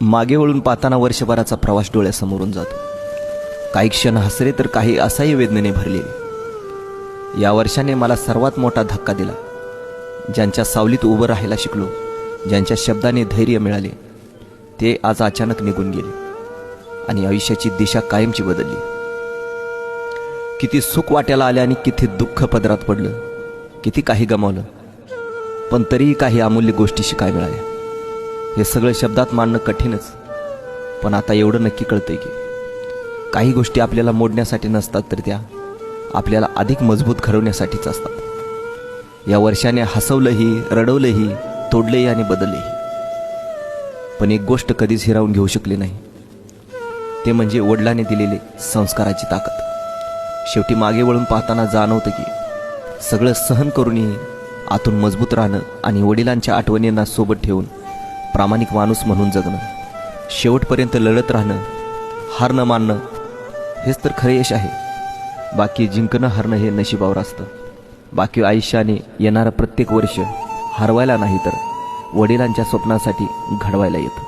मागे वळून पाहताना वर्षभराचा प्रवास डोळ्यासमोरून जातो. काही क्षण हसरे तर काही असह्य वेदनेने भरलेले. या वर्षाने मला सर्वात मोठा धक्का दिला. ज्यांच्या सावलीत उभं राहायला शिकलो, ज्यांच्या शब्दाने धैर्य मिळाले, ते आज अचानक निघून गेले आणि आयुष्याची दिशा कायमची बदलली. किती सुख वाट्याला आले आणि किती दुःख पदरात पडलं, किती काही गमावलं, पण तरीही काही अमूल्य गोष्टी शिकाय मिळाल्या. हे सगळं शब्दात मांडणं कठीणच, पण आता एवढं नक्की कळतंय की काही गोष्टी आपल्याला मोडण्यासाठी नसतात, तर त्या आपल्याला अधिक मजबूत घडवण्यासाठीच असतात. या वर्षाने हसवलंही, रडवलंही, तोडलंही आणि बदललंही, पण एक गोष्ट कधीच हिरावून घेऊ शकली नाही, ते म्हणजे वडिलांनी दिलेले संस्काराची ताकद. शेवटी मागे वळून पाहताना जाणवतं की सगळं सहन करूनही आतून मजबूत राहणं आणि वडिलांच्या आठवणींना सोबत ठेवून प्रामाणिक माणूस म्हणून जगणं, शेवटपर्यंत लढत राहणं, हार न मानणं, हेच तर खरे यश आहे. बाकी जिंकणं हारणं हे नशिबावर असतं. बाकी आयुष्याने येणारं प्रत्येक वर्ष हरवायला नाही, तर वडिलांच्या स्वप्नासाठी घडवायला येतं.